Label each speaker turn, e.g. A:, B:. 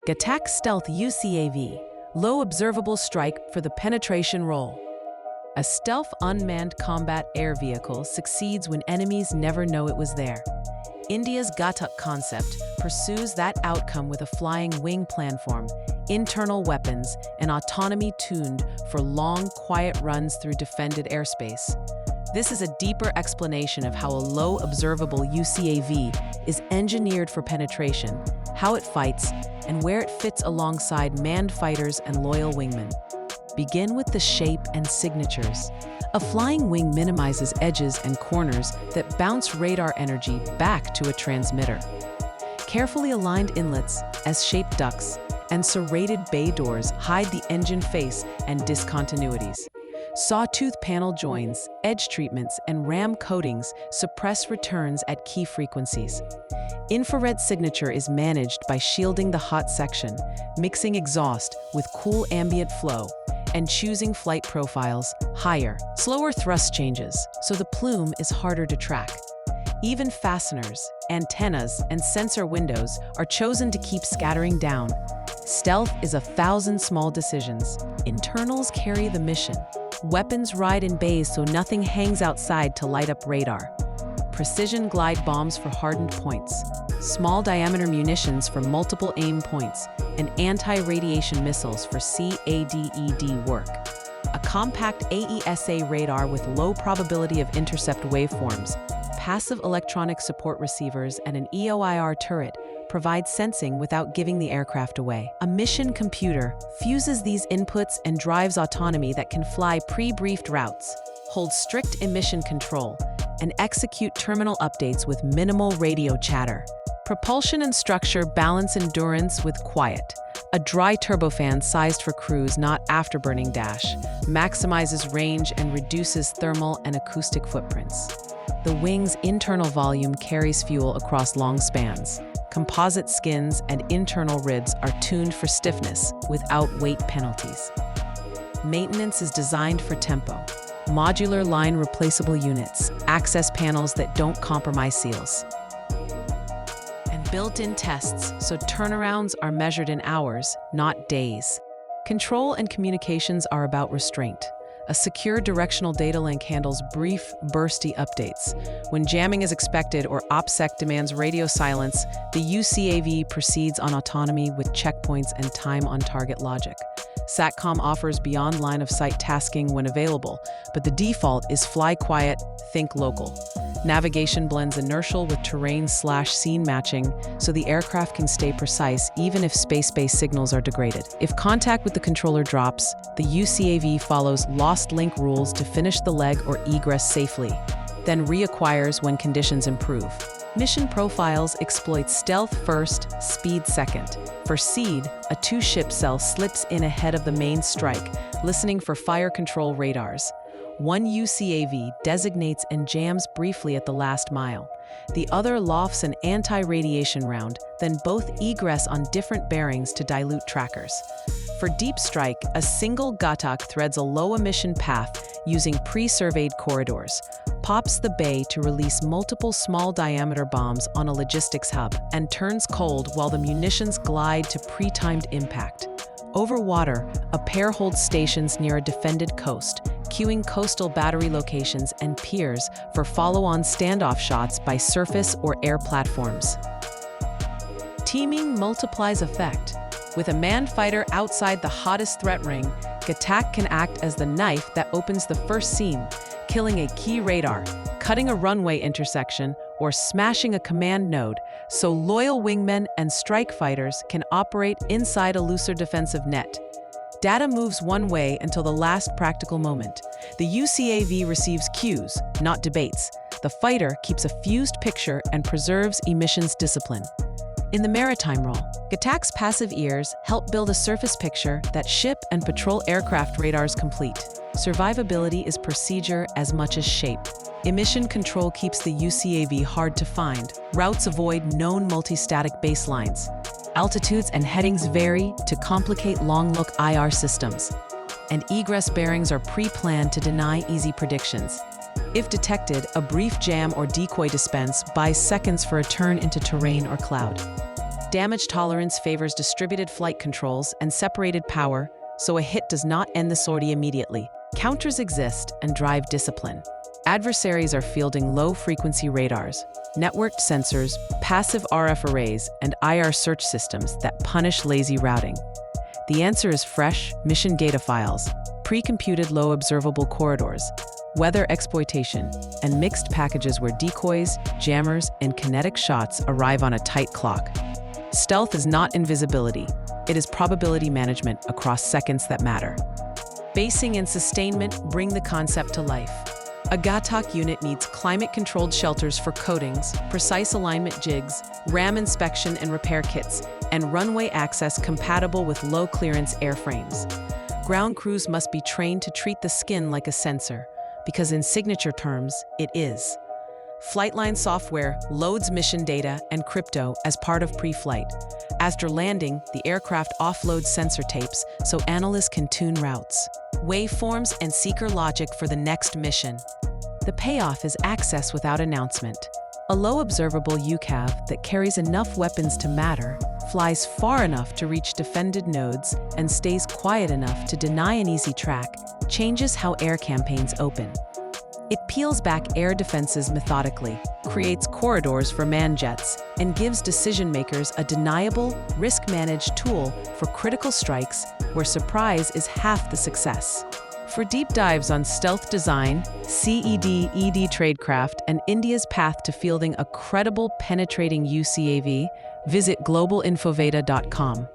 A: Ghatak Stealth UCAV, Low-Observable Strike for the penetration role. A stealth unmanned combat air vehicle succeeds when enemies never know it was there. India's Ghatak concept pursues that outcome with a flying wing platform, internal weapons, and autonomy tuned for long, quiet runs through defended airspace. This is a deeper explanation of how a low-observable UCAV is engineered for penetration, how it fights, and where it fits alongside manned fighters and loyal wingmen. Begin with the shape and signatures. A flying wing minimizes edges and corners that bounce radar energy back to a transmitter. Carefully aligned inlets, S-shaped ducts, and serrated bay doors hide the engine face and discontinuities. Sawtooth panel joins, edge treatments, and RAM coatings suppress returns at key frequencies. Infrared signature is managed by shielding the hot section, mixing exhaust with cool ambient flow, and choosing flight profiles, higher, slower thrust changes, so the plume is harder to track. Even fasteners, antennas, and sensor windows are chosen to keep scattering down. Stealth is 1,000 small decisions. Internals carry the mission. Weapons ride in bays so nothing hangs outside to light up radar. Precision glide bombs for hardened points. Small diameter munitions for multiple aim points, and anti-radiation missiles for CADED work. A compact AESA radar with low probability of intercept waveforms, passive electronic support receivers, and an EOIR turret provide sensing without giving the aircraft away. A mission computer fuses these inputs and drives autonomy that can fly pre-briefed routes, hold strict emission control, and execute terminal updates with minimal radio chatter. Propulsion and structure balance endurance with quiet. A dry turbofan sized for cruise, not afterburning dash, maximizes range and reduces thermal and acoustic footprints. The wing's internal volume carries fuel across long spans. Composite skins and internal ribs are tuned for stiffness without weight penalties. Maintenance is designed for tempo. Modular line replaceable units, access panels that don't compromise seals, and built-in tests so turnarounds are measured in hours, not days. Control and communications are about restraint. A secure directional data link handles brief, bursty updates. When jamming is expected or OPSEC demands radio silence, the UCAV proceeds on autonomy with checkpoints and time-on-target logic. SATCOM offers beyond line-of-sight tasking when available, but the default is fly quiet, think local. Navigation blends inertial with terrain/scene matching, so the aircraft can stay precise even if space-based signals are degraded. If contact with the controller drops, the UCAV follows lost link rules to finish the leg or egress safely, then reacquires when conditions improve. Mission profiles exploit stealth first, speed second. For SEED, a 2-ship cell slips in ahead of the main strike, listening for fire control radars. One UCAV designates and jams briefly at the last mile. The other lofts an anti-radiation round, then both egress on different bearings to dilute trackers. For deep strike, a single Ghatak threads a low-emission path using pre-surveyed corridors, pops the bay to release multiple small-diameter bombs on a logistics hub, and turns cold while the munitions glide to pre-timed impact. Over water, a pair holds stations near a defended coast, queuing coastal battery locations and piers for follow-on standoff shots by surface or air platforms. Teaming multiplies effect. With a manned fighter outside the hottest threat ring, Ghatak can act as the knife that opens the first seam, killing a key radar, cutting a runway intersection, or smashing a command node, so loyal wingmen and strike fighters can operate inside a looser defensive net. Data moves one way until the last practical moment. The UCAV receives cues, not debates. The fighter keeps a fused picture and preserves emissions discipline. In the maritime role, Ghatak's passive ears help build a surface picture that ship and patrol aircraft radars complete. Survivability is procedure as much as shape. Emission control keeps the UCAV hard to find. Routes avoid known multi-static baselines. Altitudes and headings vary to complicate long-look IR systems. And egress bearings are pre-planned to deny easy predictions. If detected, a brief jam or decoy dispense buys seconds for a turn into terrain or cloud. Damage tolerance favors distributed flight controls and separated power, so a hit does not end the sortie immediately. Counters exist and drive discipline. Adversaries are fielding low-frequency radars, networked sensors, passive RF arrays, and IR search systems that punish lazy routing. The answer is fresh, mission data files, pre-computed low-observable corridors, weather exploitation, and mixed packages where decoys, jammers, and kinetic shots arrive on a tight clock. Stealth is not invisibility. It is probability management across seconds that matter. Basing and sustainment bring the concept to life. A Ghatak unit needs climate-controlled shelters for coatings, precise alignment jigs, RAM inspection and repair kits, and runway access compatible with low-clearance airframes. Ground crews must be trained to treat the skin like a sensor, because in signature terms, it is. Flightline software loads mission data and crypto as part of pre-flight. After landing, the aircraft offloads sensor tapes so analysts can tune routes, waveforms, and seeker logic for the next mission. The payoff is access without announcement. A low-observable UCAV that carries enough weapons to matter, flies far enough to reach defended nodes, and stays quiet enough to deny an easy track, changes how air campaigns open. It peels back air defenses methodically, creates corridors for manned jets, and gives decision-makers a deniable, risk-managed tool for critical strikes where surprise is half the success. For deep dives on stealth design, CED-ED tradecraft, and India's path to fielding a credible, penetrating UCAV, visit globalinfoveda.com.